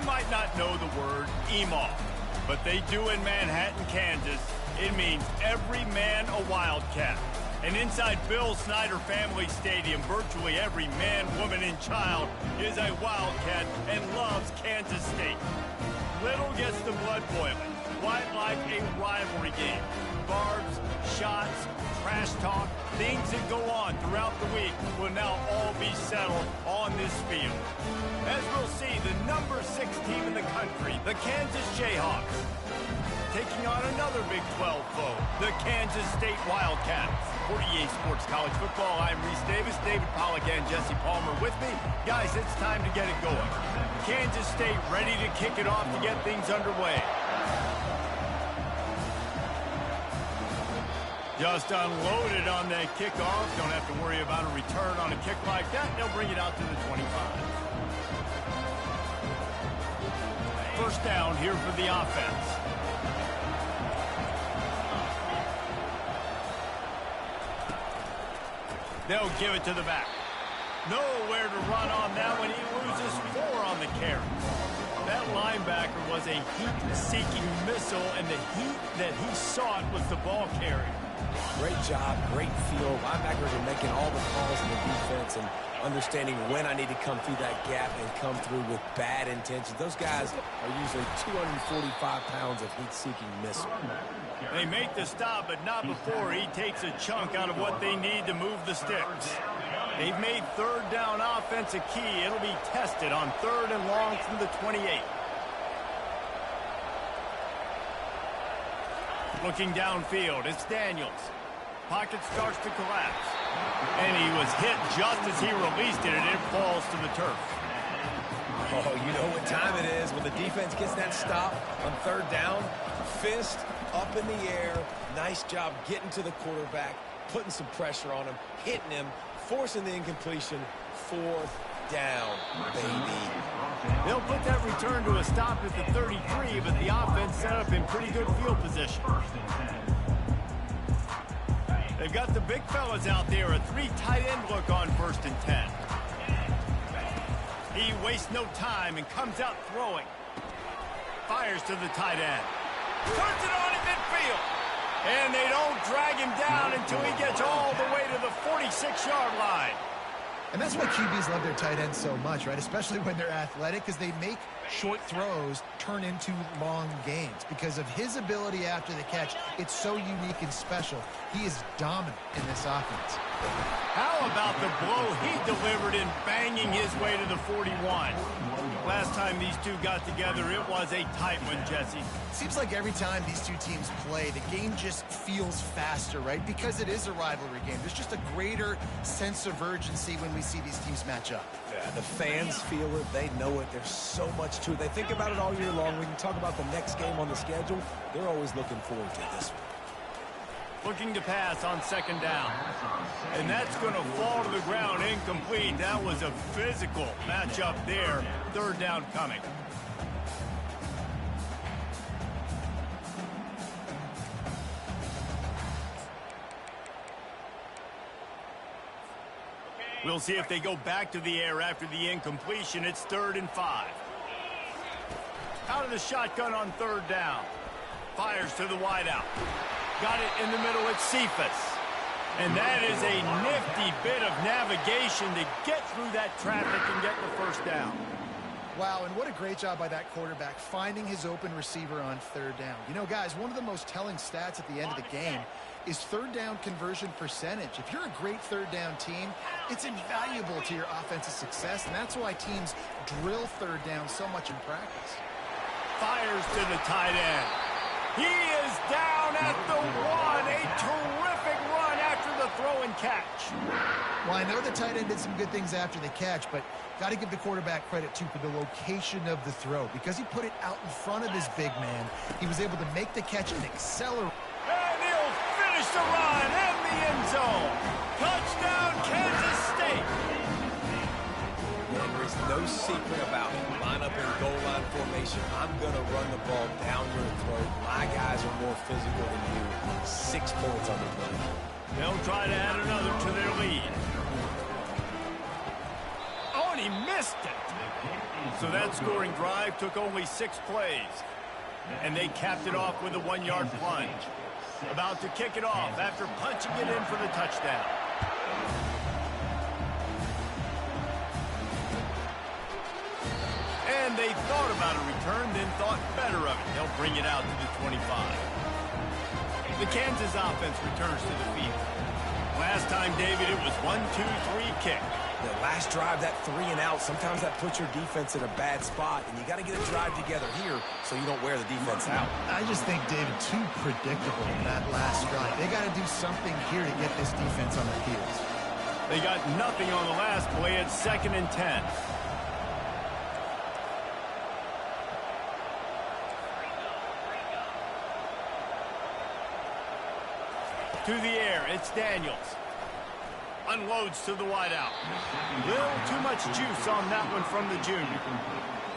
might not know the word EMAW, but they do in Manhattan, Kansas. It means every man a Wildcat. And inside Bill Snyder Family Stadium, virtually every man, woman, and child is a Wildcat and loves Kansas State. Little gets the blood boiling. Quite like a rivalry game. Barbs, shots, trash talk, things that go on throughout the week will now all be settled on this field. As we'll see, the number 6 team in the country, the Kansas Jayhawks, taking on another Big 12 foe, the Kansas State Wildcats. 48 Sports College Football, I'm Reese Davis, David Pollack and Jesse Palmer with me. Guys, it's time to get it going. Kansas State ready to kick it off to get things underway. Just unloaded on that kickoff. Don't have to worry about a return on a kick like that. They'll bring it out to the 25. First down here for the offense. They'll give it to the back. Nowhere to run on that one. He loses 4 on the carry. That linebacker was a heat-seeking missile, and the heat that he sought was the ball carrier. Great job, great feel. Linebackers are making all the calls in the defense and understanding when I need to come through that gap and come through with bad intentions. Those guys are usually 245 pounds of heat-seeking missile. They make the stop, but not before he takes a chunk out of what they need to move the sticks. They've made third down offense a key. It'll be tested on 3rd and long from the 28. Looking downfield, it's Daniels. Pocket starts to collapse. And he was hit just as he released it, and it falls to the turf. Oh, you know what time it is when the defense gets that stop on 3rd down. Fist up in the air. Nice job getting to the quarterback, putting some pressure on him, hitting him, forcing the incompletion. 4th down, baby. They'll put that return to a stop at the 33, but the offense set up in pretty good field position. They've got the big fellas out there, a 3 tight end look on 1st and 10. He wastes no time and comes out throwing. Fires to the tight end. Turns it on in midfield. And they don't drag him down until he gets all the way to the 46-yard line. And that's why QBs love their tight ends so much, right? Especially when they're athletic, because they make short throws turn into long gains. Because of his ability after the catch, it's so unique and special. He is dominant in this offense. How about the blow he delivered in banging his way to the 41? Last time these two got together, it was a tight one, Jesse. Seems like every time these two teams play, the game just feels faster, right? Because it is a rivalry game. There's just a greater sense of urgency when we see these teams match up. Yeah, the fans feel it. They know it. There's so much to it. They think about it all year long. We can talk about the next game on the schedule. They're always looking forward to this one. Looking to pass on 2nd down. And that's going to fall to the ground incomplete. That was a physical matchup there. 3rd down coming. We'll see if they go back to the air after the incompletion. It's 3rd and 5. Out of the shotgun on 3rd down. Fires to the wideout. Got it in the middle at Cephas. And that is a nifty bit of navigation to get through that traffic and get the 1st down. Wow, and what a great job by that quarterback finding his open receiver on 3rd down. You know, guys, one of the most telling stats at the end of the game is 3rd down conversion percentage. If you're a great 3rd down team, it's invaluable to your offensive success, and that's why teams drill 3rd down so much in practice. Fires to the tight end. He is down at the 1. A terrific run after the throw and catch. Well, I know the tight end did some good things after the catch, but got to give the quarterback credit, too, for the location of the throw. Because he put it out in front of his big man, he was able to make the catch and accelerate. And he'll finish the run in the end zone. Touchdown, Kansas State. And there's no secret about it. Line up in goal line formation. I'm going to run the ball down your throat. My guys are more physical than you. 6 points on the play. They'll try to add another to their lead. Oh, and he missed distant. So that scoring drive took only 6 plays. And they capped it off with a 1-yard plunge. About to kick it off after punching it in for the touchdown. And they thought about a return, then thought better of it. They'll bring it out to the 25. The Kansas offense returns to the field. Last time, David, it was 1-2-3 kick. The last drive, that 3 and out, sometimes that puts your defense in a bad spot, and you got to get a drive together here so you don't wear the defense out. I just think, David, too predictable in that last drive. They got to do something here to get this defense on their heels. They got nothing on the last play at 2nd and 10. To the air, it's Daniels. Unloads to the wideout. Little too much juice on that one from the junior.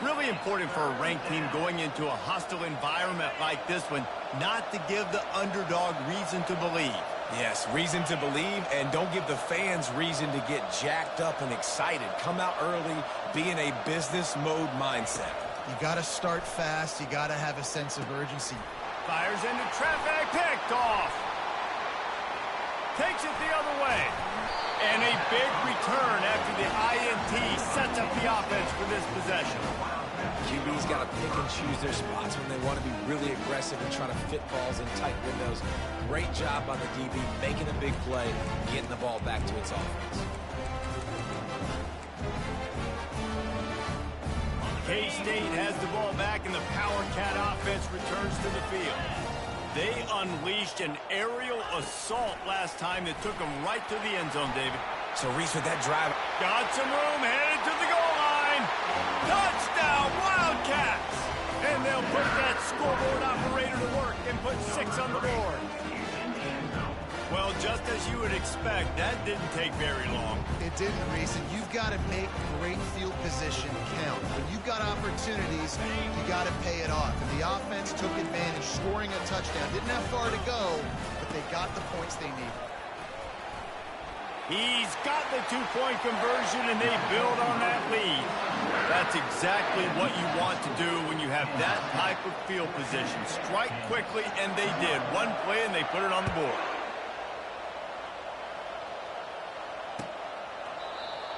Really important for a ranked team going into a hostile environment like this one, not to give the underdog reason to believe. Yes, reason to believe, and don't give the fans reason to get jacked up and excited. Come out early, be in a business mode mindset. You got to start fast. You got to have a sense of urgency. Fires into traffic, picked off. Takes it the other way. And a big return after the INT sets up the offense for this possession. QB's got to pick and choose their spots when they want to be really aggressive and try to fit balls in tight windows. Great job by the DB, making a big play, getting the ball back to its offense. K-State has the ball back, and the Power Cat offense returns to the field. They unleashed an aerial assault last time that took them right to the end zone, David. So Reese with that drive. Got some room, headed to the goal line. Touchdown, Wildcats! And they'll put that scoreboard operator to work and put 6 on the board. Well, just as you would expect, that didn't take very long. It didn't, Reese, and you've got to make great field position count. When you've got opportunities, you got to pay it off. And the offense took advantage, scoring a touchdown. Didn't have far to go, but they got the points they needed. He's got the 2-point conversion, and they build on that lead. That's exactly what you want to do when you have that type of field position. Strike quickly, and they did. One play, and they put it on the board.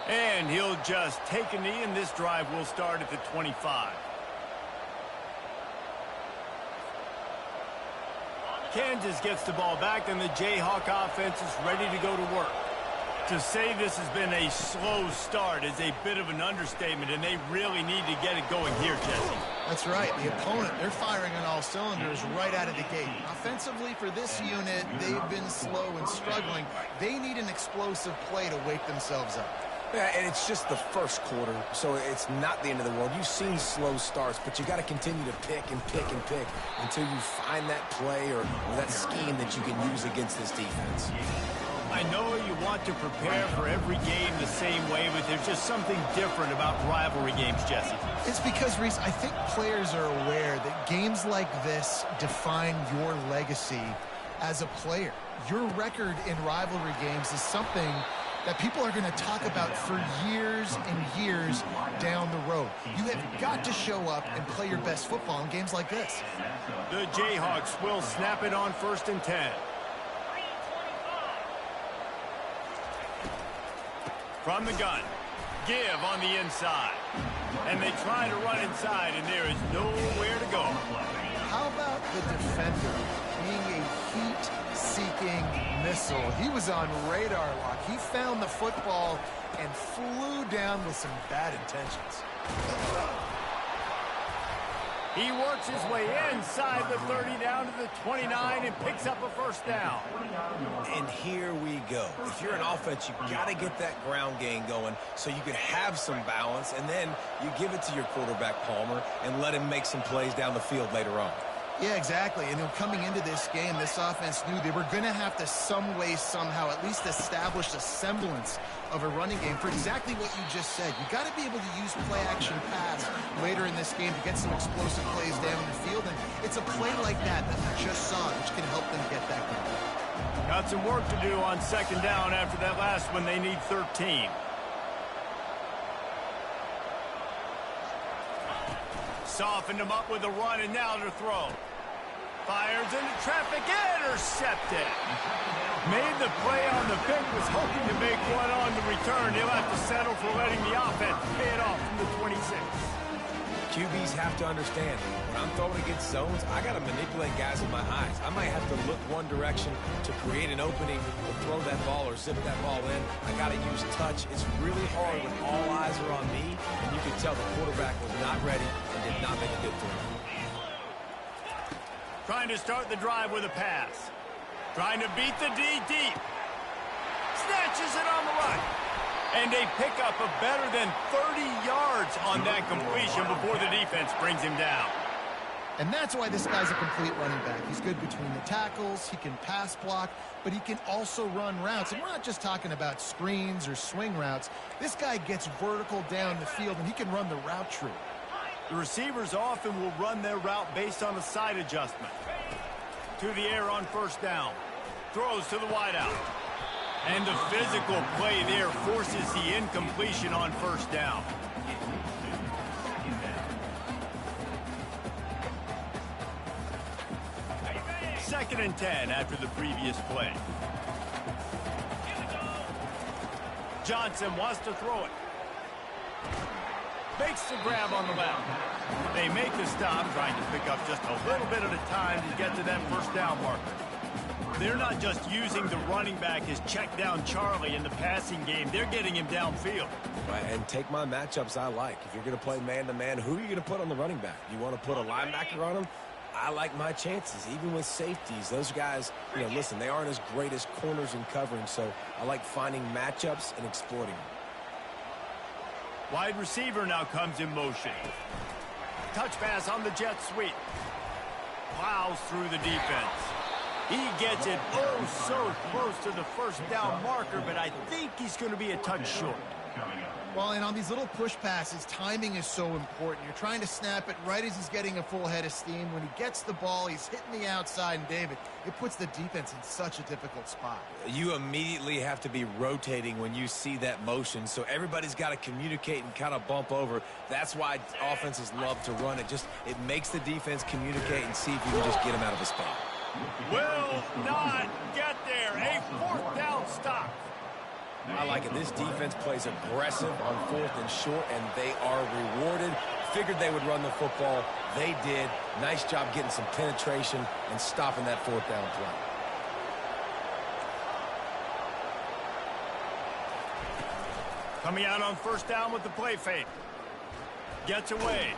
And he'll just take a knee, and this drive will start at the 25. Kansas gets the ball back, and the Jayhawk offense is ready to go to work. To say this has been a slow start is a bit of an understatement, and they really need to get it going here, Jesse. That's right. The opponent, they're firing on all cylinders right out of the gate. Offensively, for this unit, they've been slow and struggling. They need an explosive play to wake themselves up. Yeah, and it's just the first quarter, so it's not the end of the world. You've seen slow starts, but you got to continue to pick and pick and pick until you find that play or that scheme that you can use against this defense. I know you want to prepare for every game the same way, but there's just something different about rivalry games, Jesse. It's because, Reese, I think players are aware that games like this define your legacy as a player. Your record in rivalry games is something that people are going to talk about for years and years down the road. You have got to show up and play your best football in games like this. The Jayhawks will snap it on 1st and 10. From the gun, give on the inside. And they try to run inside, and there is nowhere to go. How about the defender being a heat-seeking missile? He was on radar lock. He found the football and flew down with some bad intentions. He works his way inside the 30 down to the 29 and picks up a 1st down. And here we go. If you're an offense, you got to get that ground game going so you can have some balance, and then you give it to your quarterback, Palmer, and let him make some plays down the field later on. Yeah, exactly. And coming into this game, this offense knew they were going to have to some way, somehow, at least establish a semblance of a running game for exactly what you just said. You got to be able to use play-action pass later in this game to get some explosive plays down the field. And it's a play like that you just saw, which can help them get that going. Got some work to do on 2nd down after that last one. They need 13. softened him up with a run, and now to throw. Fires into traffic, intercepted. Made the play on the pick, was hoping to make one on the return. He'll have to settle for letting the offense pay it off from the 26. QBs have to understand, when I'm throwing against zones, I got to manipulate guys with my eyes. I might have to look one direction to create an opening or throw that ball or zip that ball in. I got to use touch. It's really hard when all eyes are on me, and you can tell the quarterback was not ready and did not make a good throw. Trying to start the drive with a pass. Trying to beat the D deep. Snatches it on the right. And a pickup of better than 30 yards on that completion before the defense brings him down. And that's why this guy's a complete running back. He's good between the tackles, he can pass block, but he can also run routes. And we're not just talking about screens or swing routes. This guy gets vertical down the field, and he can run the route tree. The receivers often will run their route based on a side adjustment. To the air on first down. Throws to the wideout. And the physical play there forces the incompletion on first down. Second and 10 after the previous play. Johnson wants to throw it. Makes the grab on the left. They make the stop, trying to pick up just a little bit at a time to get to that first down marker. They're not just using the running back as check down Charlie in the passing game. They're getting him downfield. Right, and take my matchups I like. If you're going to play man-to-man, who are you going to put on the running back? You want to put a linebacker on him? I like my chances, even with safeties. Those guys, you know, listen, they aren't as great as corners in covering, so I like finding matchups and exploiting them. Wide receiver now comes in motion. Touch pass on the jet sweep. Plows through the defense. He gets it oh so close to the first down marker, but I think he's going to be a touch short. Well, and on these little push passes, timing is so important. You're trying to snap it right as he's getting a full head of steam. When he gets the ball, he's hitting the outside, and David, it puts the defense in such a difficult spot. You immediately have to be rotating when you see that motion, so everybody's got to communicate and kind of bump over. That's why offenses love to run it. It makes the defense communicate and see if you can just get him out of a spot. Will not get there. A fourth down stop. I like it. This defense plays aggressive on fourth and short, and they are rewarded. Figured they would run the football. They did. Nice job getting some penetration and stopping that fourth down play. Coming out on first down with the play fake. Gets away.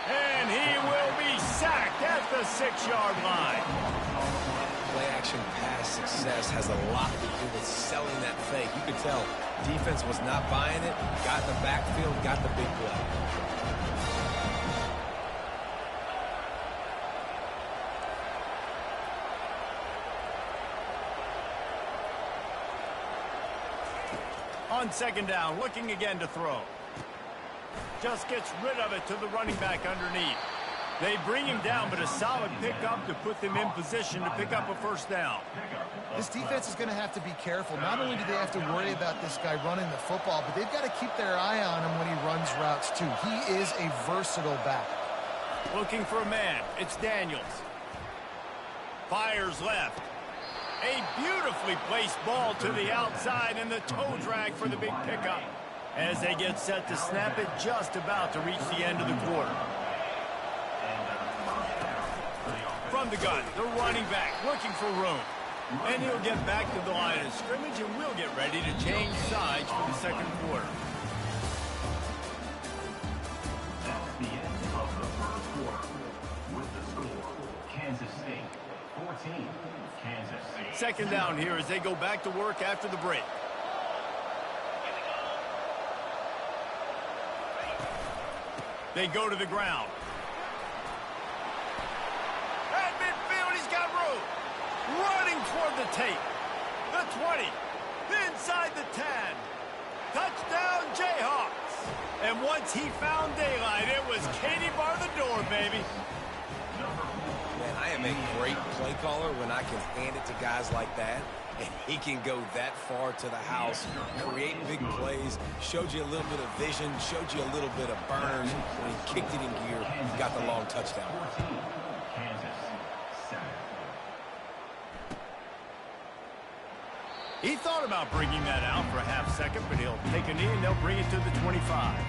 And he will be sacked at the 6-yard line. Play-action pass success has a lot to do with selling that fake. You could tell defense was not buying it, got in the backfield, got the big play. On second down, looking again to throw. Just gets rid of it to the running back underneath. They bring him down, but a solid pickup to put them in position to pick up a first down. This defense is going to have to be careful. Not only do they have to worry about this guy running the football, but they've got to keep their eye on him when he runs routes too. He is a versatile back. Looking for a man. It's Daniels. Fires left. A beautifully placed ball to the outside, and the toe drag for the big pickup as they get set to snap it, just about to reach the end of the quarter. From the gun, the running back looking for room. And he'll get back to the line of scrimmage, and we'll get ready to change sides for the second quarter. That's the end of the first quarter. With the score, Kansas State 14, Kansas State. Second down here as they go back to work after the break. They go to the ground. At midfield, he's got room. Running toward the tape. The 20. Inside the 10. Touchdown, Jayhawks. And once he found daylight, it was Katie bar the door, baby. Man, I am a great play caller when I can hand it to guys like that. and he can go that far to the house, create big plays, showed you a little bit of vision, showed you a little bit of burn. When he kicked it in gear, he got the long touchdown. 14, Kansas 7. He thought about bringing that out for a half second, but he'll take a knee and they'll bring it to the 25.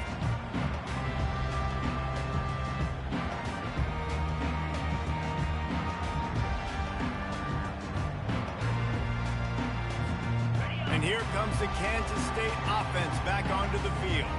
And here comes the Kansas State offense back onto the field.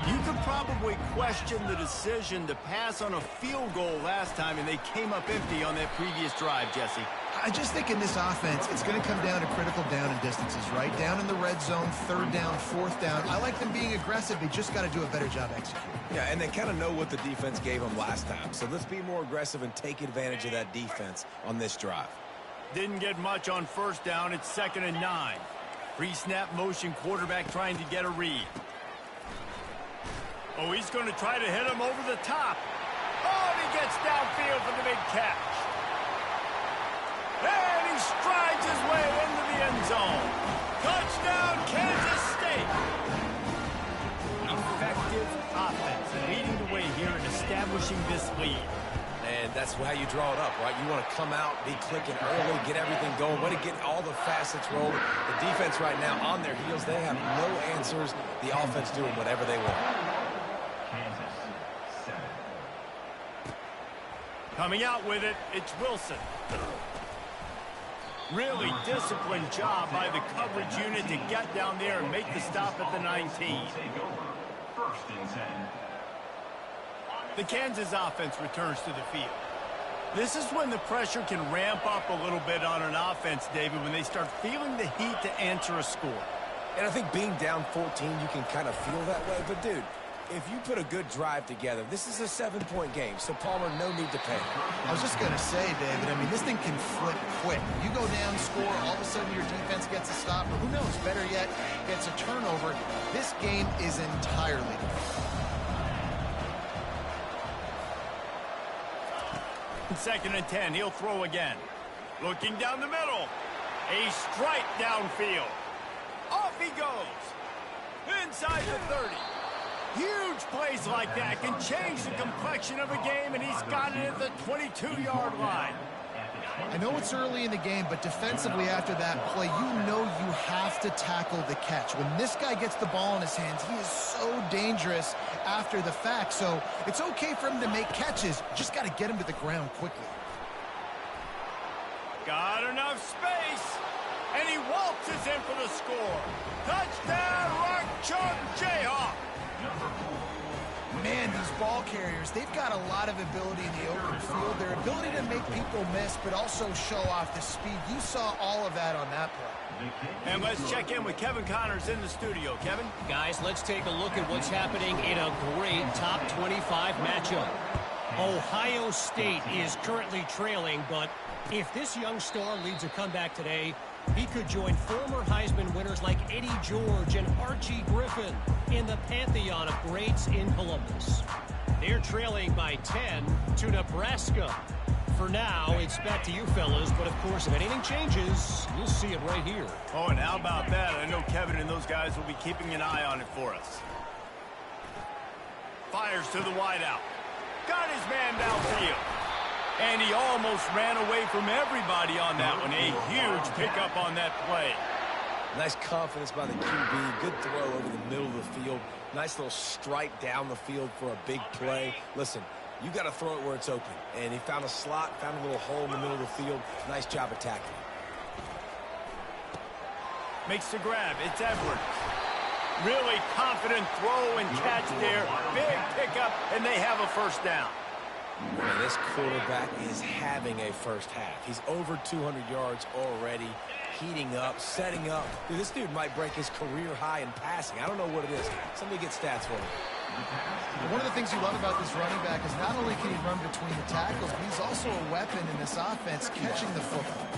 You could probably question the decision to pass on a field goal last time, and they came up empty on that previous drive, Jesse. I just think in this offense, it's going to come down to critical down and distances, right? Down in the red zone, third down, fourth down. I like them being aggressive. They just got to do a better job executing. Yeah, and they kind of know what the defense gave them last time. So let's be more aggressive and take advantage of that defense on this drive. Didn't get much on first down. It's 2nd and 9. Pre-snap motion, quarterback trying to get a read. Oh, he's going to try to hit him over the top. Oh, and he gets downfield for the big catch. And he strides his way into the end zone. Touchdown, Kansas State. Effective offense leading the way here and establishing this lead. And that's how you draw it up, right? You want to come out, be clicking early, get everything going, want to get all the facets rolling. The defense right now on their heels, they have no answers. The offense doing whatever they want. Kansas 7. Coming out with it, it's Wilson. Really disciplined job by the coverage unit to get down there and make the stop at the 19. Take over. 1st and 10. The Kansas offense returns to the field. This is when the pressure can ramp up a little bit on an offense, David, when they start feeling the heat to answer a score. And I think being down 14, you can kind of feel that way. But, dude, if you put a good drive together, this is a 7-point game. So, Palmer, no need to panic. I was just going to say, David, I mean, this thing can flip quick. You go down, score, all of a sudden your defense gets a stop, or who knows, better yet, gets a turnover. This game is entirely different. 2nd and 10, he'll throw again. Looking down the middle. A strike downfield. Off he goes. Inside the 30. Huge plays like that can change the complexion of a game, and he's got it at the 22-yard line. I know it's early in the game, but defensively after that play, you know you have to tackle the catch. When this guy gets the ball in his hands, he is so dangerous after the fact. So it's okay for him to make catches. Just got to get him to the ground quickly. Got enough space, and he waltzes in for the score. Touchdown, Rock Chalk Jayhawk. Man, these ball carriers, they've got a lot of ability in the open field. Their ability to make people miss, but also show off the speed. You saw all of that on that play. And let's check in with Kevin Connors in the studio. Kevin? Guys, let's take a look at what's happening in a great top 25 matchup. Ohio State is currently trailing, but if this young star leads a comeback today, he could join former Heisman winners like Eddie George and Archie Griffin in the pantheon of greats in Columbus. They're trailing by 10 to Nebraska. For now, it's back to you fellas, but of course, if anything changes, you'll see it right here. Oh, and how about that? I know Kevin and those guys will be keeping an eye on it for us. Fires to the wideout. Got his man downfield. And he almost ran away from everybody on that one. A huge pickup on that play. Nice confidence by the QB. Good throw over the middle of the field. Nice little strike down the field for a big play. Listen, you got to throw it where it's open. And he found a slot, found a little hole in the middle of the field. Nice job attacking. Makes the grab. It's Edwards. Really confident throw and catch there. Big pickup, and they have a first down. Man, this quarterback is having a first half. He's over 200 yards already, heating up, setting up. Dude, this dude might break his career high in passing. I don't know what it is. Somebody get stats for him. One of the things you love about this running back is not only can he run between the tackles, but he's also a weapon in this offense, catching the football.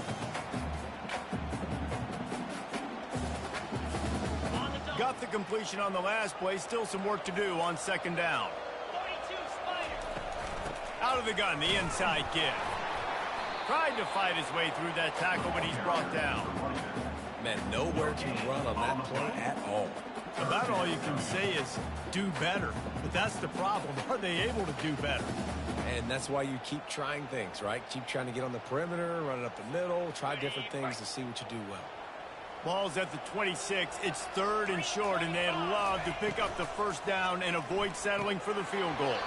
Got the completion on the last play. Still some work to do on 2nd down. Out of the gun, the inside give. Tried to fight his way through that tackle, but he's brought down. Man, nowhere to run on that play at all. About all you can say is do better. But that's the problem. Are they able to do better? And that's why you keep trying things, right? Keep trying to get on the perimeter, run it up the middle, try different things to see what you do well. Ball's at the 26. It's 3rd and short, and they'd love to pick up the first down and avoid settling for the field goal.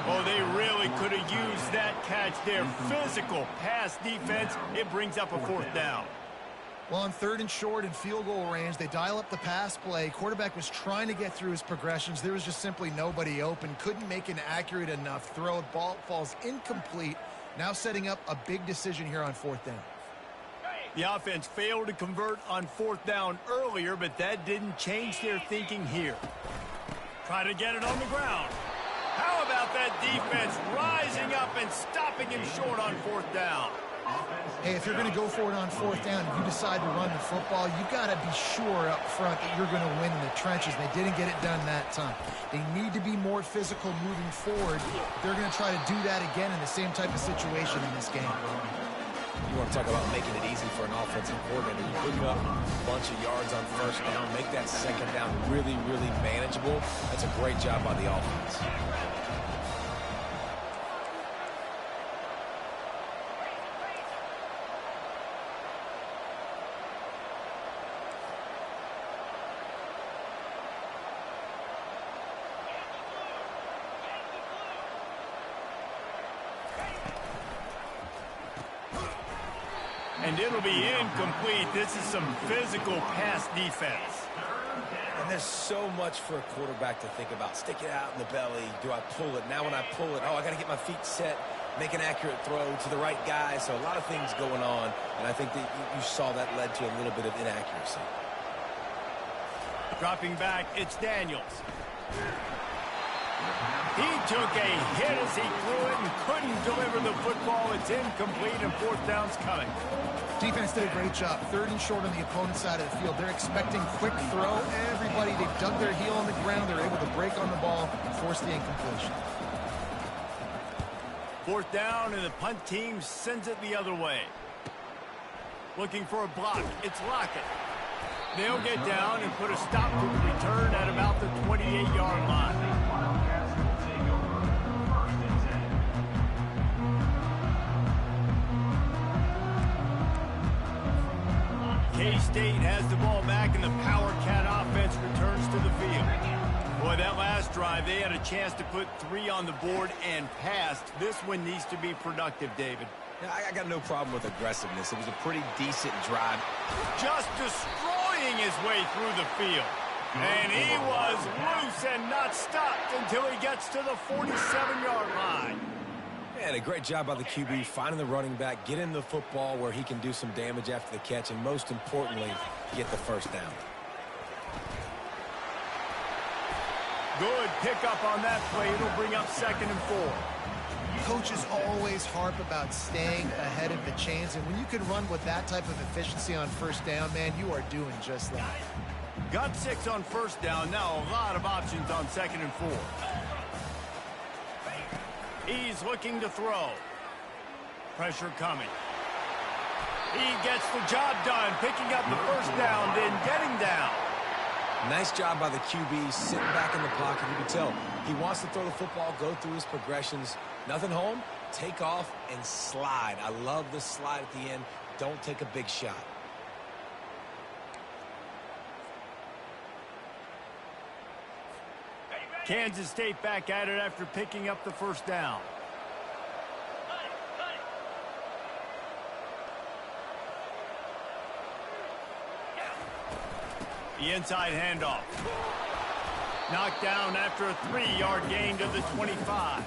Oh, they really could have used that catch there. Physical pass defense. It brings up a 4th down. Well, on 3rd and short and field goal range, they dial up the pass play. Quarterback was trying to get through his progressions. There was just simply nobody open. Couldn't make an accurate enough throw. Ball falls incomplete. Now setting up a big decision here on 4th down. The offense failed to convert on 4th down earlier, but that didn't change their thinking here. Try to get it on the ground. How about that defense rising up and stopping him short on 4th down? Hey, if you're going to go for it on 4th down, if you decide to run the football, you've got to be sure up front that you're going to win in the trenches. They didn't get it done that time. They need to be more physical moving forward. They're going to try to do that again in the same type of situation in this game. You want to talk about making it easy for an offensive coordinator. You pick up a bunch of yards on 1st down, make that 2nd down really, really manageable. That's a great job by the offense. And it'll be incomplete. This is some physical pass defense. And there's so much for a quarterback to think about. Stick it out in the belly. Do I pull it? Now when I pull it, oh, I got to get my feet set, make an accurate throw to the right guy. So a lot of things going on, and I think that you saw that led to a little bit of inaccuracy. Dropping back, it's Daniels. He took a hit as he threw it and couldn't deliver the football. It's incomplete, and 4th down's coming. Defense did a great job. 3rd and short on the opponent's side of the field. They're expecting quick throw. Everybody, they dug their heel on the ground. They're able to break on the ball and force the incompletion. 4th down, and the punt team sends it the other way. Looking for a block. It's Lockett. They'll get down and put a stop to the return at about the 28-yard line. K-State has the ball back, and the Power Cat offense returns to the field. Boy, that last drive, they had a chance to put 3 on the board and passed. This one needs to be productive, David. Yeah, I got no problem with aggressiveness. It was a pretty decent drive. Just destroying his way through the field. And he was loose and not stopped until he gets to the 47-yard line. And a great job by the QB, finding the running back, getting the football where he can do some damage after the catch, and most importantly, get the 1st down. Good pickup on that play. It'll bring up 2nd and 4. Coaches always harp about staying ahead of the chains, and when you can run with that type of efficiency on 1st down, man, you are doing just that. Got 6 on 1st down. Now a lot of options on 2nd and 4. He's looking to throw. Pressure coming. He gets the job done, picking up the 1st down, then getting down. Nice job by the QB, sitting back in the pocket. You can tell he wants to throw the football, go through his progressions. Nothing home, take off and slide. I love the slide at the end. Don't take a big shot. Kansas State back at it after picking up the 1st down. The inside handoff. Knocked down after a 3-yard gain to the 25.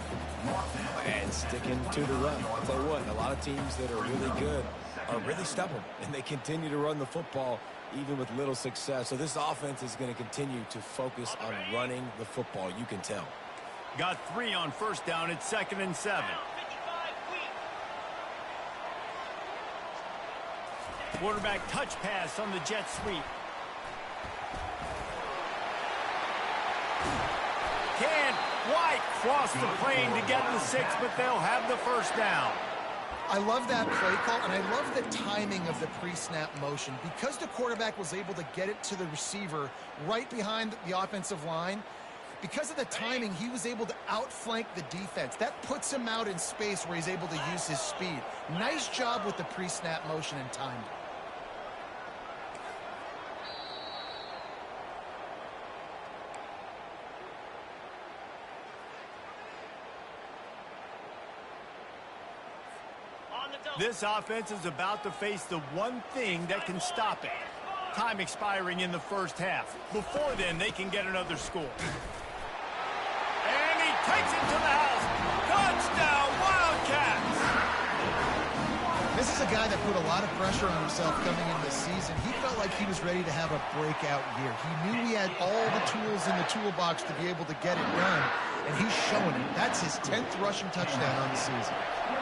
And sticking to the run. I'll tell you what, a lot of teams that are really good are really stubborn, and they continue to run the football even with little success. So this offense is going to continue to focus on running the football. You can tell. Got 3 on 1st down. It's 2nd and 7. Quarterback touch pass on the jet sweep. Can't quite cross the plane to get the 6, but they'll have the 1st down. I love that play call, and I love the timing of the pre-snap motion. Because the quarterback was able to get it to the receiver right behind the offensive line, because of the timing, he was able to outflank the defense. That puts him out in space where he's able to use his speed. Nice job with the pre-snap motion and timing. This offense is about to face the one thing that can stop it. Time expiring in the first half. Before then, they can get another score. And he takes it to the house. Touchdown, Wildcats! This is a guy that put a lot of pressure on himself coming into the season. He felt like he was ready to have a breakout year. He knew he had all the tools in the toolbox to be able to get it done, and he's showing it. That's his 10th rushing touchdown on the season.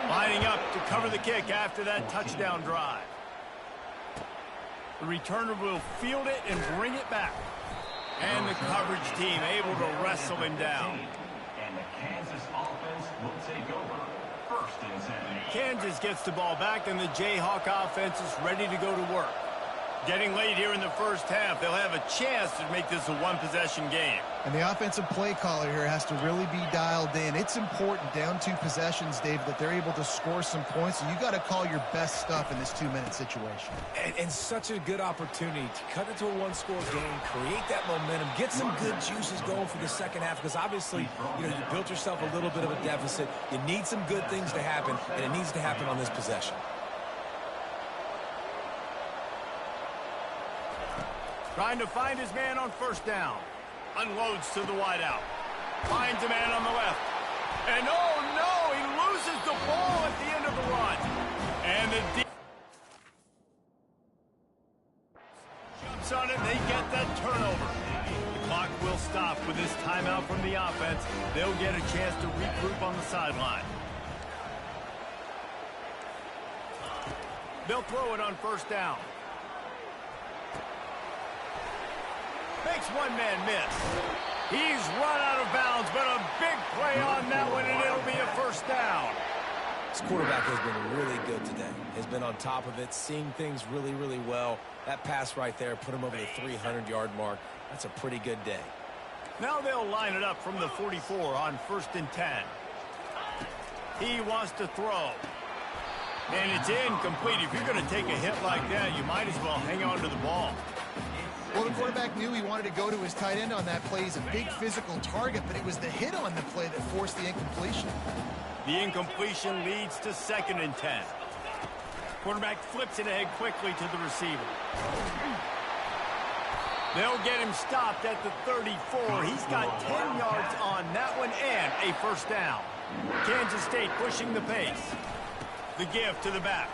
Lining up to cover the kick after that touchdown drive. The returner will field it and bring it back. And the coverage team able to wrestle him down. And the Kansas offense will take over. First and 10. Kansas gets the ball back, and the Jayhawk offense is ready to go to work. Getting late here in the first half, they'll have a chance to make this a one-possession game. And the offensive play caller here has to really be dialed in. It's important down 2 possessions, Dave, that they're able to score some points. And you got to call your best stuff in this 2-minute situation. And such a good opportunity to cut into a one-score game, create that momentum, get some good juices going for the second half. Because obviously, you built yourself a little bit of a deficit. You need some good things to happen, and it needs to happen on this possession. Trying to find his man on first down. Unloads to the wideout. Finds a man on the left. And oh no, he loses the ball at the end of the run. And the jumps on it, they get that turnover. The clock will stop with this timeout from the offense. They'll get a chance to regroup on the sideline. They'll throw it on first down. Makes one man miss. He's run out of bounds, but a big play on that one, and it'll be a first down. This quarterback has been really good today. Has been on top of it, seeing things really, really well. That pass right there put him over the 300-yard mark. That's a pretty good day. Now they'll line it up from the 44 on first and 10. He wants to throw. And it's incomplete. If you're going to take a hit like that, you might as well hang on to the ball. Well, the quarterback knew he wanted to go to his tight end on that play. He's a big physical target, but it was the hit on the play that forced the incompletion. The incompletion leads to second and 10. Quarterback flips it ahead quickly to the receiver. They'll get him stopped at the 34. He's got 10 yards on that one and a first down. Kansas State pushing the pace. The give to the back.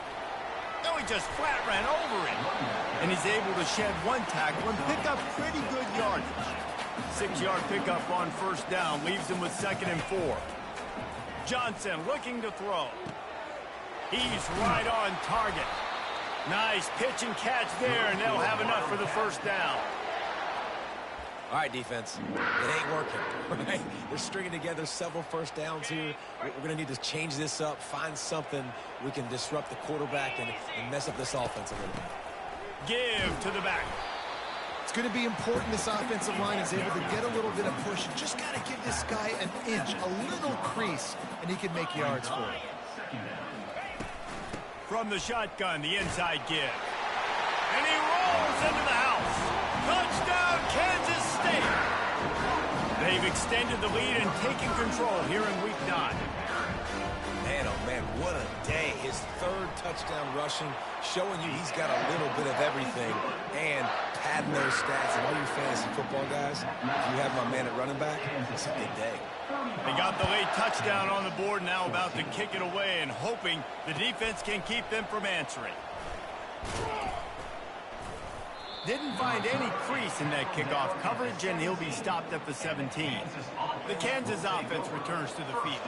No, he just flat ran over it. And he's able to shed one tackle and pick up pretty good yardage. 6-yard pickup on first down leaves him with second and 4. Johnson looking to throw. He's right on target. Nice pitch and catch there, and they'll have enough for the first down. All right, defense, it ain't working, right? They're stringing together several first downs here. We're going to need to change this up, find something we can disrupt the quarterback and mess up this offense a little bit. Give to the back. It's going to be important this offensive line is able to get a little bit of push. You just got to give this guy an inch, a little crease, and he can make yards for it. From the shotgun, the inside give. And he rolls into the house. Touchdown, Kansas State. They've extended the lead and taken control here in Week 9. Man, oh man, what a day. His 3rd touchdown rushing, showing you he's got a little bit of everything and padding those stats. And all you fantasy football guys, if you have my man at running back, it's a good day. They got the late touchdown on the board, now about to kick it away and hoping the defense can keep them from answering. Didn't find any crease in that kickoff coverage, and he'll be stopped at the 17. The Kansas offense returns to the field.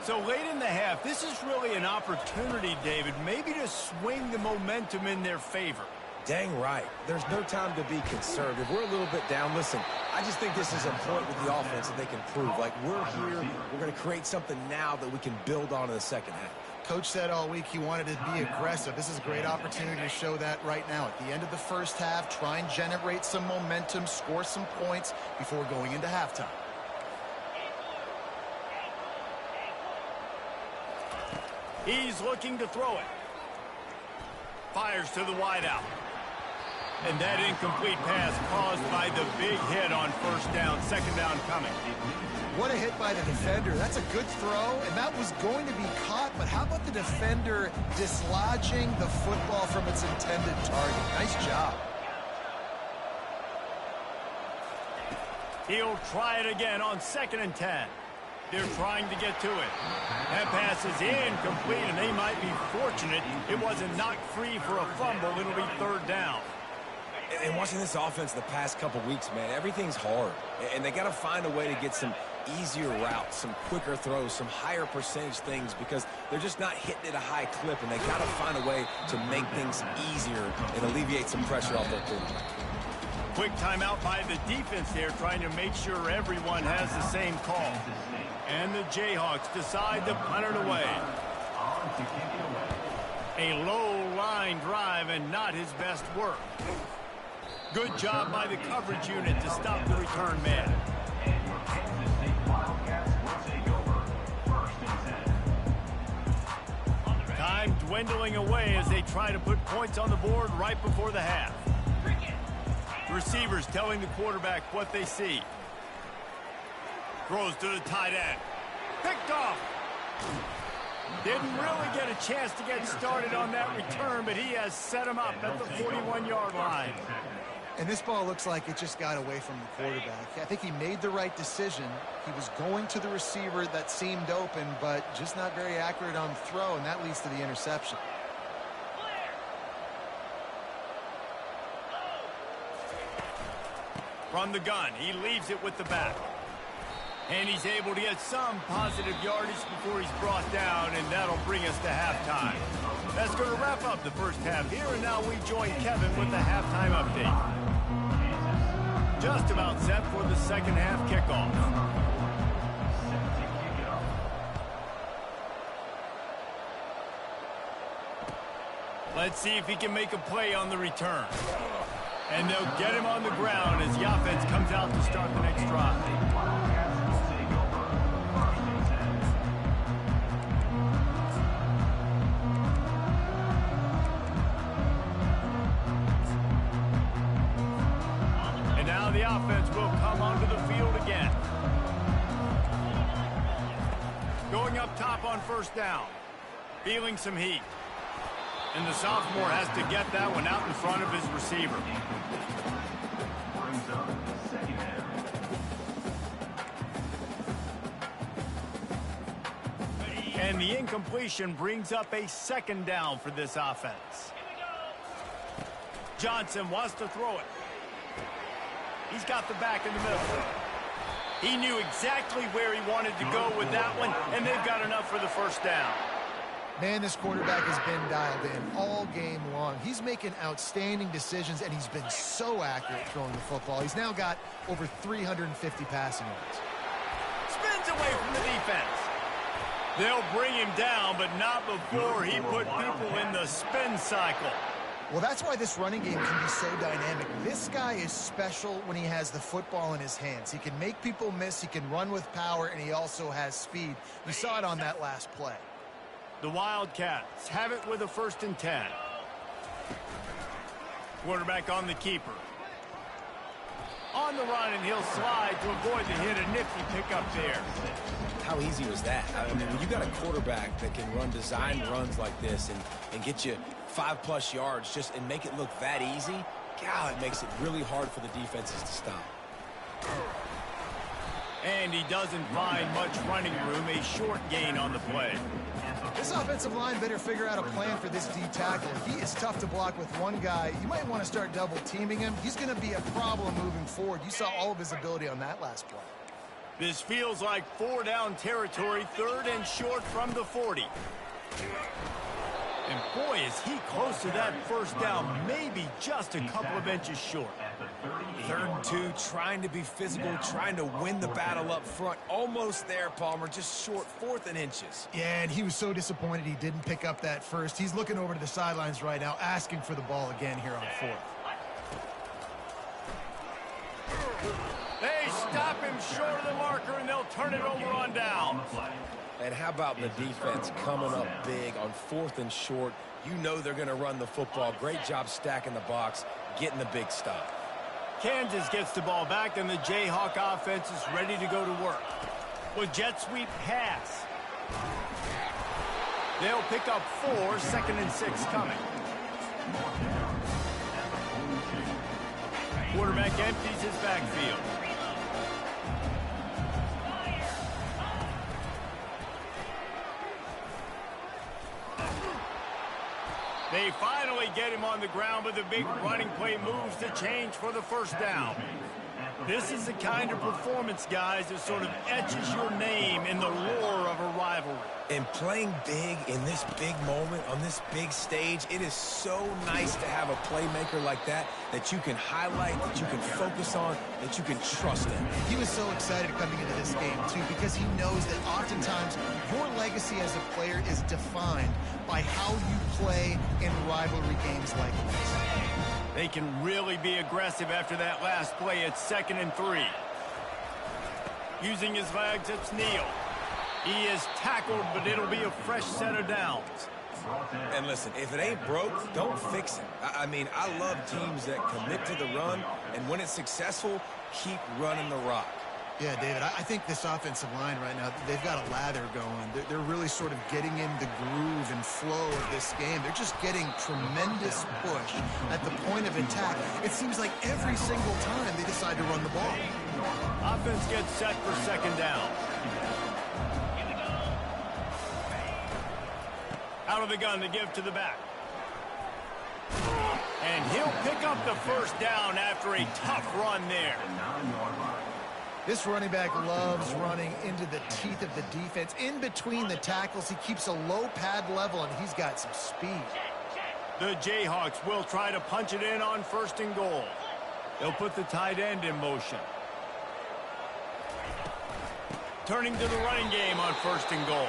So late in the half, this is really an opportunity, David, maybe to swing the momentum in their favor. Dang right. There's no time to be conservative. We're a little bit down. Listen, I just think this is a point with the offense that they can prove. Like, we're here. We're going to create something now that we can build on in the second half. Coach said all week he wanted to be aggressive. This is a great opportunity to show that right now. At the end of the first half, try and generate some momentum, score some points before going into halftime. He's looking to throw it. Fires to the wideout. And that incomplete pass caused by the big hit on first down, second down coming. What a hit by the defender. That's a good throw, and that was going to be caught, but how about the defender dislodging the football from its intended target? Nice job. He'll try it again on 2nd and 10. They're trying to get to it. That pass is incomplete, and they might be fortunate it wasn't knocked free for a fumble. It'll be 3rd down. And watching this offense the past couple weeks, man, everything's hard. And they got to find a way to get some easier routes, some quicker throws, some higher percentage things because they're just not hitting at a high clip, and they got to find a way to make things easier and alleviate some pressure off their quarterback. Quick timeout by the defense there, trying to make sure everyone has the same call. And the Jayhawks decide to punt it away. A low line drive and not his best work. Good job by the coverage unit to stop the return man. Time dwindling away as they try to put points on the board right before the half. Receivers telling the quarterback what they see. Throws to the tight end. Picked off. Didn't really get a chance to get started on that return, but he has set him up at the 41-yard line. And this ball looks like it just got away from the quarterback. I think he made the right decision. He was going to the receiver that seemed open, but just not very accurate on the throw, and that leads to the interception. From the gun, he leaves it with the back. And he's able to get some positive yardage before he's brought down, and that'll bring us to halftime. That's going to wrap up the first half here, and now we join Kevin with the halftime update. Just about set for the second half kickoff. Let's see if he can make a play on the return. And they'll get him on the ground as the offense comes out to start the next drive. And now the offense will come onto the field again. Going up top on first down. Feeling some heat. And the sophomore has to get that one out in front of his receiver. Brings up second down. And the incompletion brings up a 2nd down for this offense. Johnson wants to throw it. He's got the back in the middle. He knew exactly where he wanted to go with that one, and they've got enough for the first down. Man, this quarterback has been dialed in all game long. He's making outstanding decisions, and he's been so accurate throwing the football. He's now got over 350 passing yards. Spins away from the defense. They'll bring him down, but not before he put people in the spin cycle. Well, that's why this running game can be so dynamic. This guy is special when he has the football in his hands. He can make people miss, he can run with power, and he also has speed. You saw it on that last play. The Wildcats have it with a 1st and 10. Quarterback on the keeper. On the run, and he'll slide to avoid the hit. A nifty pickup there. How easy was that? I mean, when you got a quarterback that can run design runs like this and get you 5+ yards just and make it look that easy, God, it makes it really hard for the defenses to stop. And he doesn't find much running room. A short gain on the play. This offensive line better figure out a plan for this D tackle. He is tough to block with one guy. You might want to start double teaming him. He's going to be a problem moving forward. You saw all of his ability on that last play. This feels like 4-down territory, 3rd and short from the 40. And boy, is he close to that first down, maybe just a couple of inches short. 3rd and 2, trying to be physical, trying to win the battle up front. Almost there, Palmer, just short, 4th and inches. Yeah, and he was so disappointed he didn't pick up that first. He's looking over to the sidelines right now, asking for the ball again here on 4th. They stop him short of the marker, and they'll turn it over on down. And how about the defense coming up big on 4th and short? You know they're going to run the football. Great job stacking the box, getting the big stop. Kansas gets the ball back, and the Jayhawk offense is ready to go to work. With jet sweep pass. They'll pick up 4, 2nd and 6 coming. Quarterback empties his backfield. They finally get him on the ground, but the big running play moves the change for the 1st down. This is the kind of performance, guys, that sort of etches your name in the lore of a rivalry. And playing big in this big moment, on this big stage, it is so nice to have a playmaker like that you can highlight, that you can focus on, that you can trust in. He was so excited coming into this game, too, because he knows that oftentimes your legacy as a player is defined by how you play in rivalry games like this. They can really be aggressive after that last play. It's 2nd and 3. Using his legs, it's Neal. He is tackled, but it'll be a fresh set of downs. And listen, if it ain't broke, don't fix it. I mean, I love teams that commit to the run, and when it's successful, keep running the rock. Yeah, David, I think this offensive line right now, they've got a lather going. They're really sort of getting in the groove and flow of this game. They're just getting tremendous push at the point of attack. It seems like every single time they decide to run the ball. Offense gets set for 2nd down. Out of the gun to give to the back. And he'll pick up the 1st down after a tough run there. This running back loves running into the teeth of the defense. In between the tackles, he keeps a low pad level, and he's got some speed. The Jayhawks will try to punch it in on 1st and goal. They'll put the tight end in motion. Turning to the running game on 1st and goal.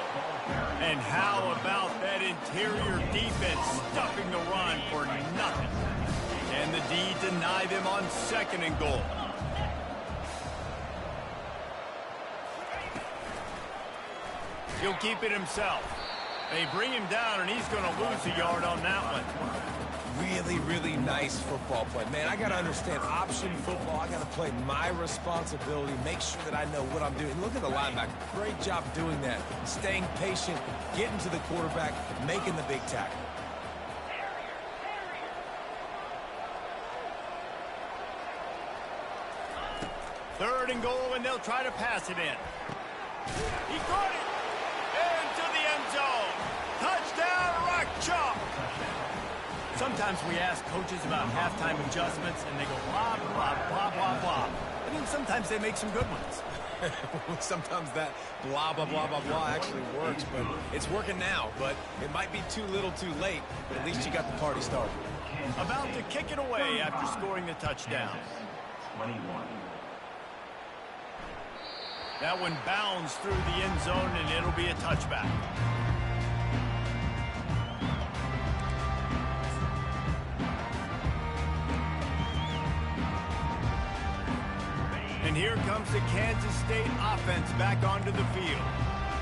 And how about that interior defense stuffing the run for nothing? And the D deny them on 2nd and goal. He'll keep it himself. They bring him down, and he's going to lose a yard on that one. Really, really nice football play. Man, I got to understand option football. I got to play my responsibility, make sure that I know what I'm doing. Look at the linebacker. Great job doing that. Staying patient, getting to the quarterback, making the big tackle. Third and goal, and they'll try to pass it in. He caught it into the end zone. Touchdown, Rock Chalk. Sometimes we ask coaches about halftime adjustments, and they go blah, blah, blah, blah, blah. And then sometimes they make some good ones. Sometimes that blah, blah, blah, blah, blah actually works, but it's working now. But it might be too little too late, but at least you got the party started. About to kick it away after scoring the touchdown. 21. That one bounds through the end zone, and it'll be a touchback. And here comes the Kansas State offense back onto the field.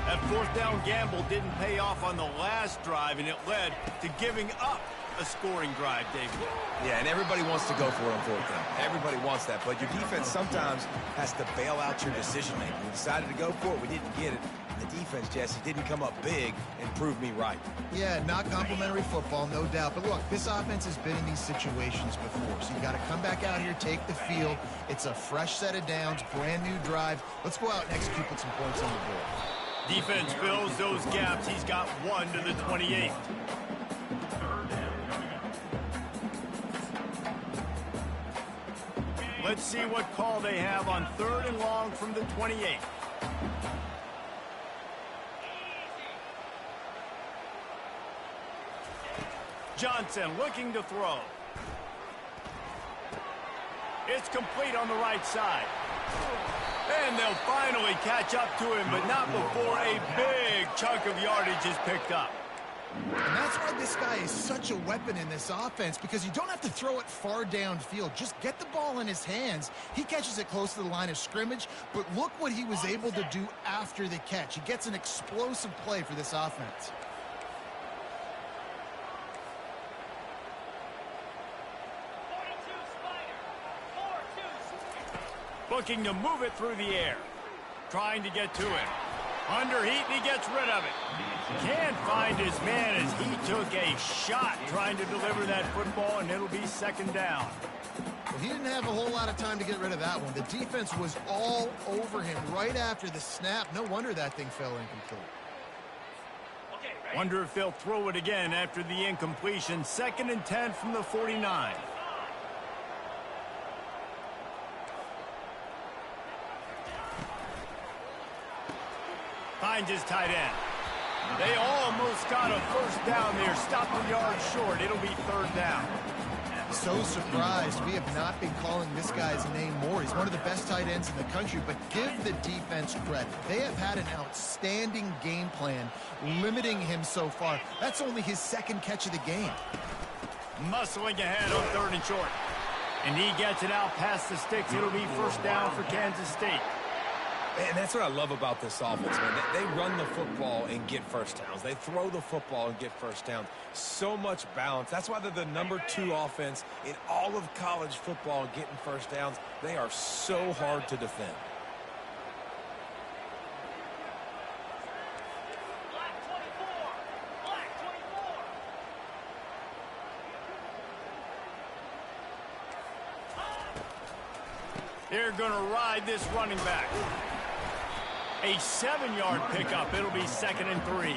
That 4th down gamble didn't pay off on the last drive, and it led to giving up a scoring drive, David. Yeah, and everybody wants to go for it on 4th down. Everybody wants that, but your defense sometimes has to bail out your decision-making. We decided to go for it. We didn't get it. And the defense, Jesse, didn't come up big and prove me right. Yeah, not complimentary football, no doubt. But look, this offense has been in these situations before, so you got to come back out here, take the field. It's a fresh set of downs, brand new drive. Let's go out and execute, put some points on the board. Defense fills those gaps. He's got 1 to the 28. Let's see what call they have on 3rd and long from the 28. Johnson looking to throw. It's complete on the right side. And they'll finally catch up to him, but not before a big chunk of yardage is picked up. And that's why this guy is such a weapon in this offense, because you don't have to throw it far downfield. Just get the ball in his hands. He catches it close to the line of scrimmage, but look what he was able to do after the catch. He gets an explosive play for this offense. Looking to move it through the air. Trying to get to him. Under heat, and he gets rid of it. Can't find his man as he took a shot trying to deliver that football, and it'll be second down. Well, he didn't have a whole lot of time to get rid of that one. The defense was all over him right after the snap. No wonder that thing fell incomplete. Wonder if they'll throw it again after the incompletion. 2nd and 10 from the 49. Finds his tight end. They almost got a first down there. Stopped a yard short. It'll be 3rd down. So surprised we have not been calling this guy's name more. He's one of the best tight ends in the country, but give the defense credit. They have had an outstanding game plan limiting him so far. That's only his 2nd catch of the game. Muscling ahead on 3rd and short. And he gets it out past the sticks. It'll be 1st down for Kansas State. And that's what I love about this offense, man. They run the football and get first downs. They throw the football and get first downs. So much balance. That's why they're the #2 offense in all of college football getting first downs. They are so hard to defend. They're going to ride this running back. A 7-yard pickup. It'll be 2nd and 3.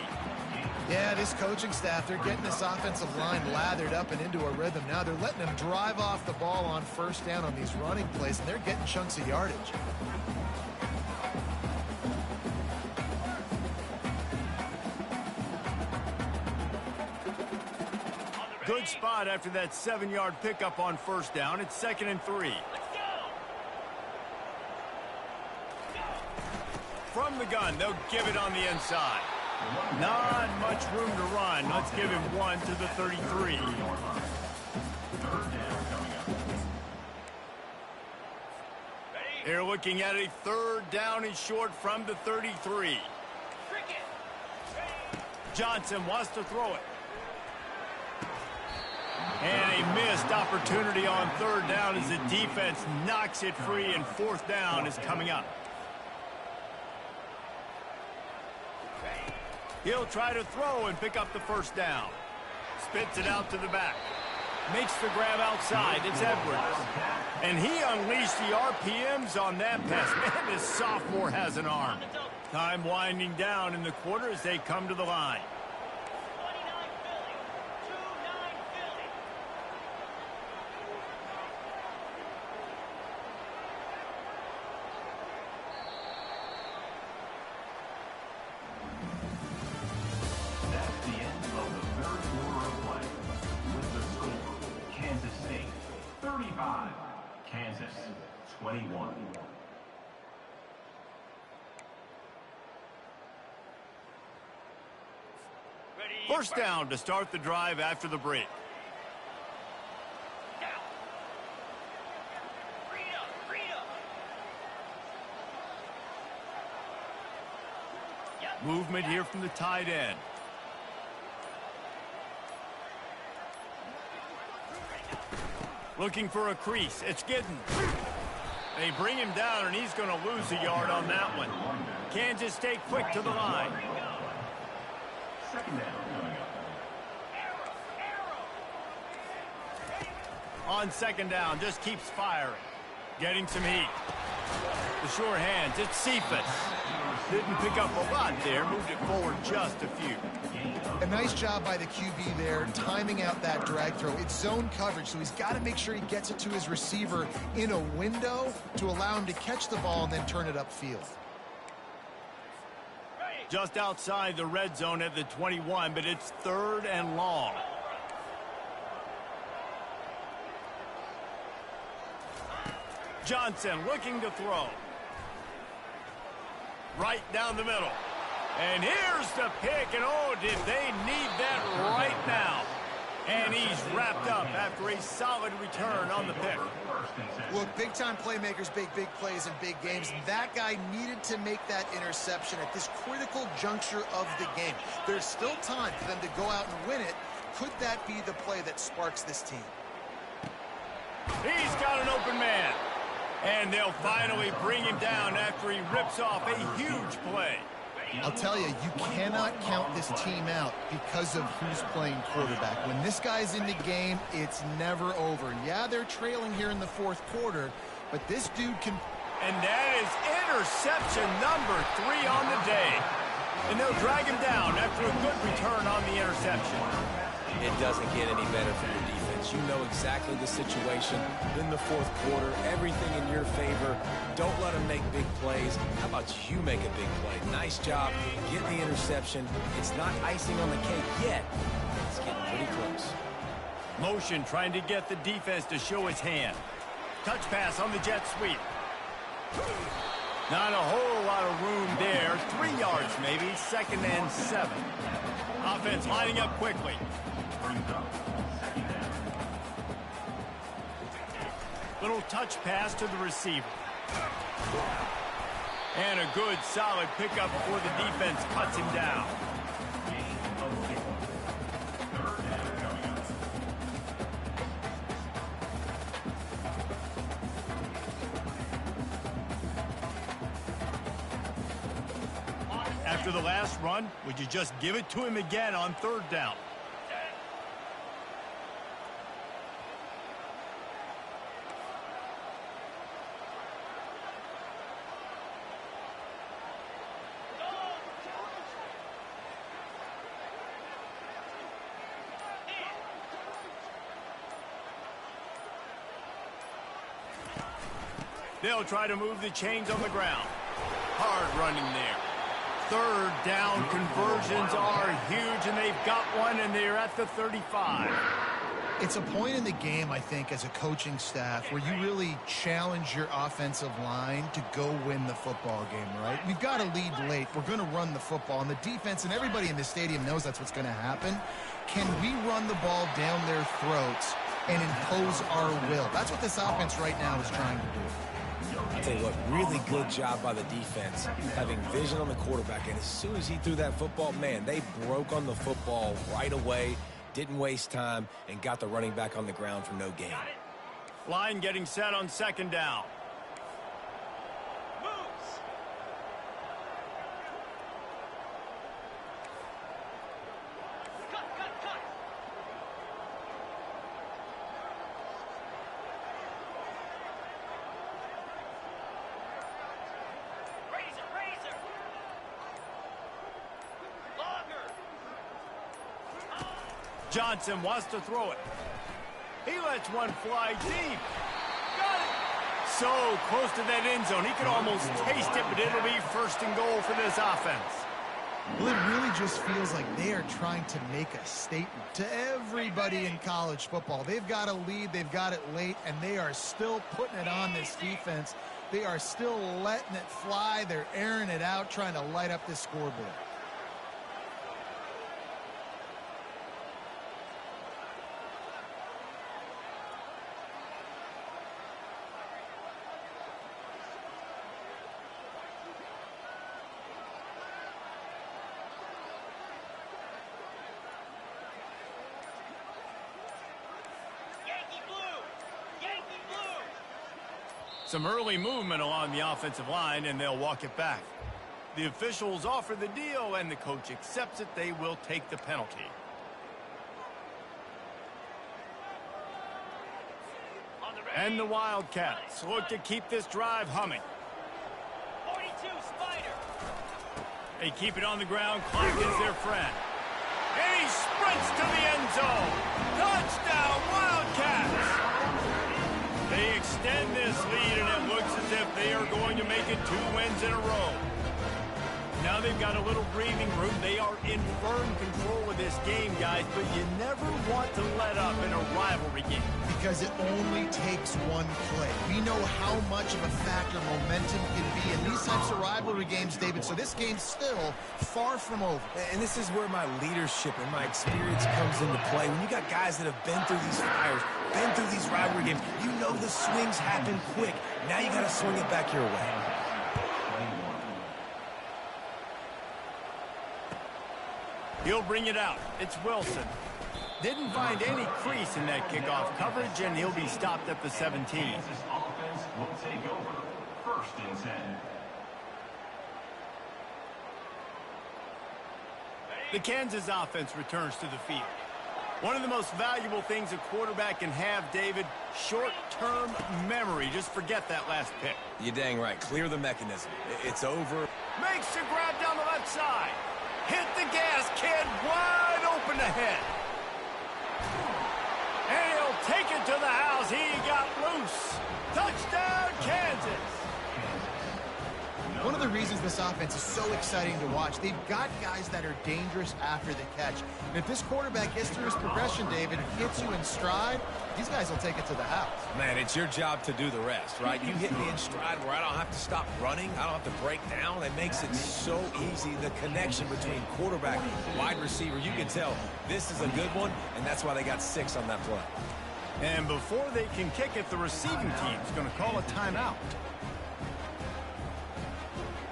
Yeah, this coaching staff, they're getting this offensive line lathered up and into a rhythm. Now they're letting them drive off the ball on 1st down on these running plays, and they're getting chunks of yardage. Good spot after that 7-yard pickup on 1st down. It's 2nd and 3. From the gun, they'll give it on the inside. Not much room to run. Let's give him one to the 33. They're looking at a 3rd down and short from the 33. Johnson wants to throw it. And a missed opportunity on 3rd down as the defense knocks it free, and 4th down is coming up. He'll try to throw and pick up the 1st down. Spits it out to the back. Makes the grab outside. It's Edwards. And he unleashed the RPMs on that pass. Man, this sophomore has an arm. Time winding down in the quarter as they come to the line. Kansas 21. First down to start the drive after the break. Movement here from the tight end. Looking for a crease. It's Giddens. They bring him down, and he's going to lose a yard on that one. Kansas State quick to the line. On 2nd down, just keeps firing. Getting some heat. The sure hands, it's Cephas. Didn't pick up a lot there, moved it forward just a few. A nice job by the QB there, timing out that drag throw. It's zone coverage, so he's got to make sure he gets it to his receiver in a window to allow him to catch the ball and then turn it upfield. Just outside the red zone at the 21, but it's 3rd and long. Johnson looking to throw. Right down the middle. And here's the pick, and oh, did they need that right now. And he's wrapped up after a solid return on the pick. Look, big-time playmakers make big plays in big games. That guy needed to make that interception at this critical juncture of the game. There's still time for them to go out and win it. Could that be the play that sparks this team? He's got an open man. And they'll finally bring him down after he rips off a huge play. I'll tell you, you cannot count this team out because of who's playing quarterback. When this guy's in the game, it's never over. Yeah, they're trailing here in the fourth quarter, but this dude can... And that is interception number 3 on the day. And they'll drag him down after a good return on the interception. It doesn't get any better for your defense. You know exactly the situation in the fourth quarter. Everything in your favor. Don't let them make big plays. How about you make a big play? Nice job getting the interception. It's not icing on the cake yet. It's getting pretty close. Motion trying to get the defense to show his hand. Touch pass on the jet sweep. Not a whole lot of room there. 3 yards maybe. 2nd and 7. Offense lining up quickly. Little touch pass to the receiver. And a good solid pickup before the defense cuts him down. After the last run, would you just give it to him again on 3rd down? They'll try to move the chains on the ground. Hard running there. 3rd down conversions are huge, and they've got one, and they're at the 35. It's a point in the game, I think, as a coaching staff where you really challenge your offensive line to go win the football game, right? We've got to lead late. We're going to run the football, and the defense and everybody in the stadium knows that's what's going to happen. Can we run the ball down their throats and impose our will? That's what this offense right now is trying to do. I'll tell you what, really good job by the defense, having vision on the quarterback. And as soon as he threw that football, man, they broke on the football right away, didn't waste time, and got the running back on the ground for no gain. Line getting set on 2nd down. Johnson wants to throw it. He lets one fly deep. Got it. So close to that end zone. He could almost taste it, but it'll be 1st and goal for this offense. Well, it really just feels like they are trying to make a statement to everybody in college football. They've got a lead, they've got it late, and they are still putting it on this defense. They are still letting it fly. They're airing it out, trying to light up this scoreboard. Some early movement along the offensive line, and they'll walk it back. The officials offer the deal, and the coach accepts it. They will take the penalty. And the Wildcats look to keep this drive humming. 42 Spider. They keep it on the ground. Clock is their friend. And he sprints to the end zone. Touchdown, Wildcats! They extend this lead, and it looks as if they are going to make it 2 wins in a row. Now they've got a little breathing room. They are in firm control of this game, guys, but you never want to let up in a rivalry game. Because it only takes one play. We know how much of a factor momentum can be in these types of rivalry games, David, so this game's still far from over. And this is where my leadership and my experience comes into play. When you got guys that have been through these fires, been through these rivalry games, you know the swings happen quick. Now you got to swing it back your way. He'll bring it out. It's Wilson. Didn't find any crease in that kickoff coverage, and he'll be stopped at the 17. Kansas offense will take over. 1st and 10. The Kansas offense returns to the field. One of the most valuable things a quarterback can have, David, short-term memory. Just forget that last pick. You're dang right. Clear the mechanism. It's over. Makes the grab down the left side. Hit the gas, kid. Wide open ahead. And he'll take it to the house. He got loose. Touchdown, Kansas. One of the reasons this offense is so exciting to watch, they've got guys that are dangerous after the catch. And if this quarterback gets through his progression, David, and hits you in stride, these guys will take it to the house. Man, it's your job to do the rest, right? You hit me in stride where I don't have to stop running. I don't have to break down. It makes it so easy, the connection between quarterback and wide receiver. You can tell this is a good one, and that's why they got 6 on that play. And before they can kick it, the receiving team's going to call a timeout.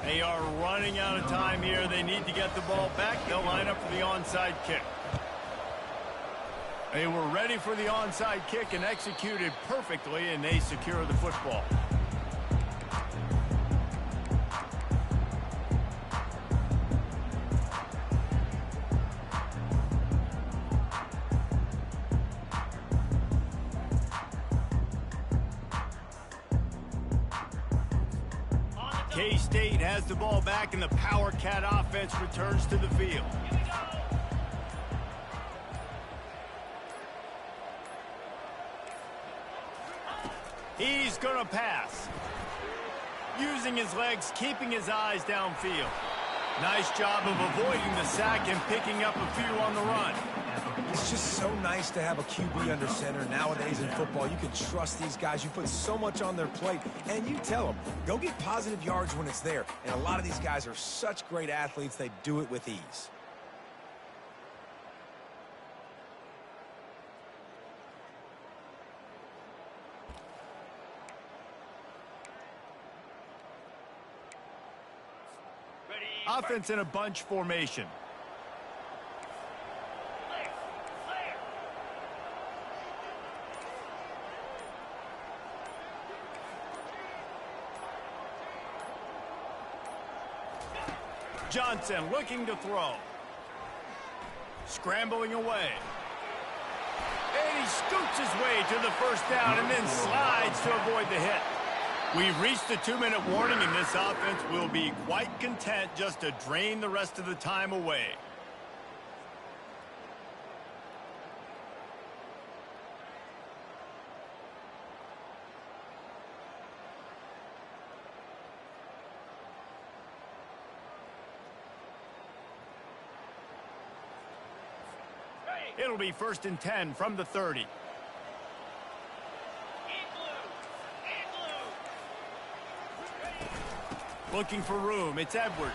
They are running out of time here. They need to get the ball back. They'll line up for the onside kick. They were ready for the onside kick and executed perfectly, and they secure the football. K-State has the ball back, and the Power Cat offense returns to the field. He's going to pass. Using his legs, keeping his eyes downfield. Nice job of avoiding the sack and picking up a few on the run. It's just so nice to have a QB under center. Nowadays in football, you can trust these guys. You put so much on their plate, and you tell them, go get positive yards when it's there. And a lot of these guys are such great athletes, they do it with ease. Offense in a bunch formation. Johnson looking to throw. Scrambling away. And he scoots his way to the first down and then slides to avoid the hit. We've reached the 2-minute warning, and this offense will be quite content just to drain the rest of the time away. It'll be 1st and 10 from the 30. Looking for room. It's Edwards.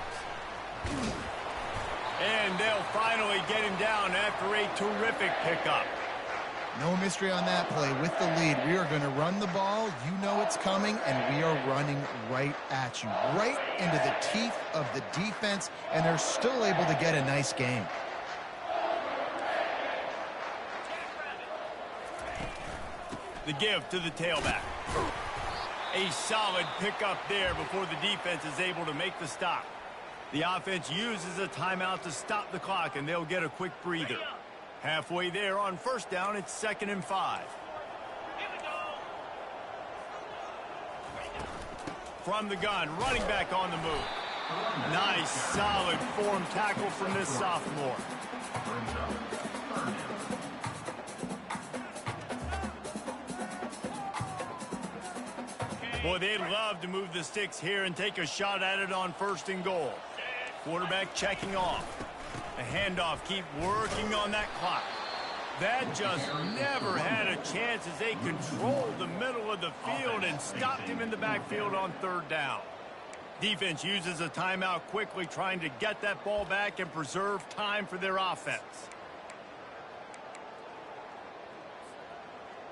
And they'll finally get him down after a terrific pickup. No mystery on that play. With the lead, we are going to run the ball. You know it's coming, and we are running right at you, right into the teeth of the defense, and they're still able to get a nice game. The give to the tailback. A solid pickup there before the defense is able to make the stop. The offense uses a timeout to stop the clock, and they'll get a quick breather. Halfway there on 1st down, it's 2nd and 5. From the gun, running back on the move. Nice, solid form tackle from this sophomore. Boy, they'd love to move the sticks here and take a shot at it on 1st and goal. Quarterback checking off. The handoff, keep working on that clock. That just never had a chance as they controlled the middle of the field and stopped him in the backfield on third down. Defense uses a timeout quickly, trying to get that ball back and preserve time for their offense.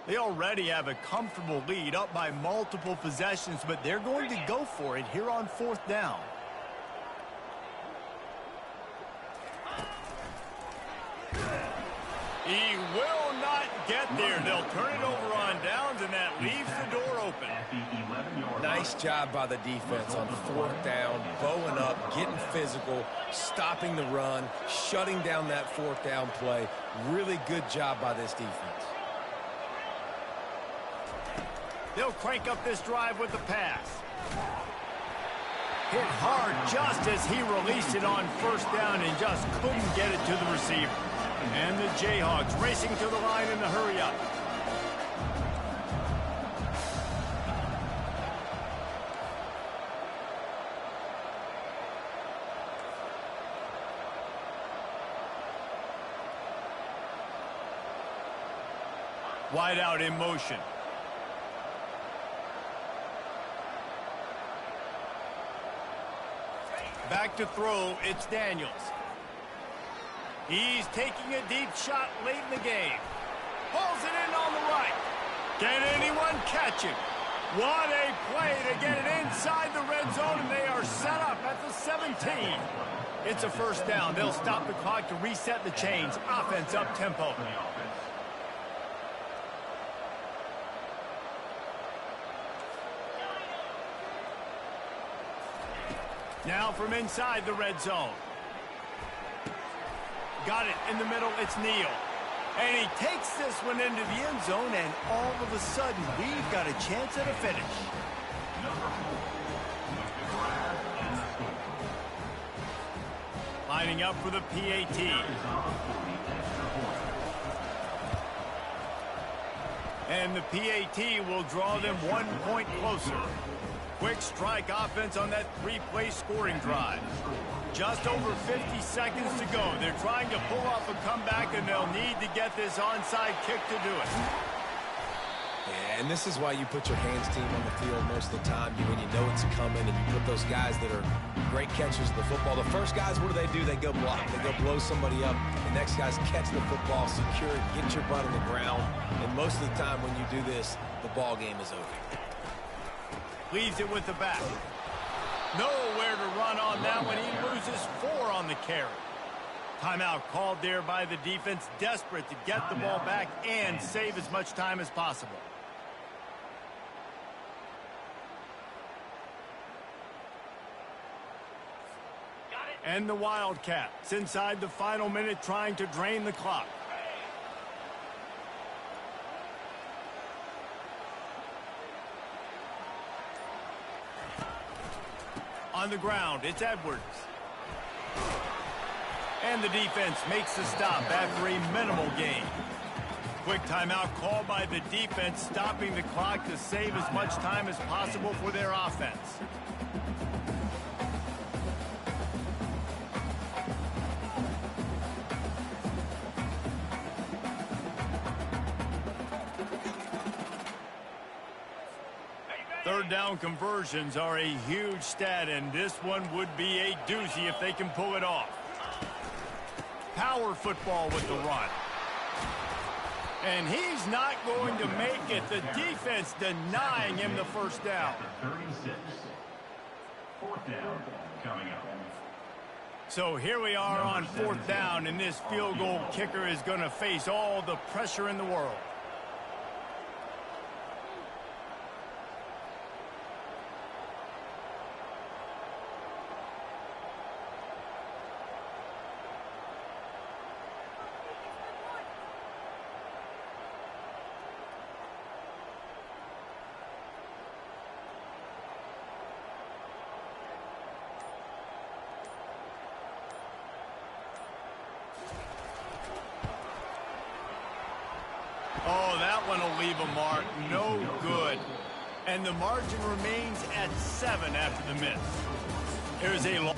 They already have a comfortable lead, up by multiple possessions, but they're going to go for it here on fourth down. He will not get there. They'll turn it over on downs, and that leaves the door open. Nice job by the defense on fourth down, bowing up, getting physical, stopping the run, shutting down that fourth down play. Really good job by this defense. They'll crank up this drive with the pass. Hit hard just as he released it on first down and just couldn't get it to the receiver. And the Jayhawks racing to the line in the hurry-up. Wide out in motion. Back to throw, it's Daniels. He's taking a deep shot late in the game. Pulls it in on the right. Can anyone catch him? What a play to get it inside the red zone, and they are set up at the 17. It's a first down. They'll stop the clock to reset the chains. Offense up tempo. Now from inside the red zone. Got it in the middle, it's Neal. And he takes this one into the end zone, and all of a sudden, we've got a chance at a finish. Lining up for the PAT. And the PAT will draw them 1 point closer. Quick strike offense on that three-play scoring drive. Just over 50 seconds to go. They're trying to pull off a comeback, and they'll need to get this onside kick to do it. Yeah, and this is why you put your hands team on the field most of the time. When you know it's coming, and you put those guys that are great catchers of the football. The first guys, what do? They go block. They go blow somebody up. The next guys catch the football, secure it, get your butt on the ground. And most of the time when you do this, the ball game is over. Leaves it with the back. Nowhere to run on that one. He loses 4 on the carry. Timeout called there by the defense, desperate to get the ball back and save as much time as possible. And the Wildcats inside the final minute, trying to drain the clock. On the ground, it's Edwards. And the defense makes the stop after a minimal gain. Quick timeout called by the defense, stopping the clock to save as much time as possible for their offense. Third down conversions are a huge stat, and this one would be a doozy if they can pull it off. Power football with the run. And he's not going to make it. The defense denying him the first down. 36. Fourth down coming up. So here we are on fourth down, and this field goal kicker is going to face all the pressure in the world. Oh, that one will leave a mark. No good. And the margin remains at 7 after the miss. There's a long...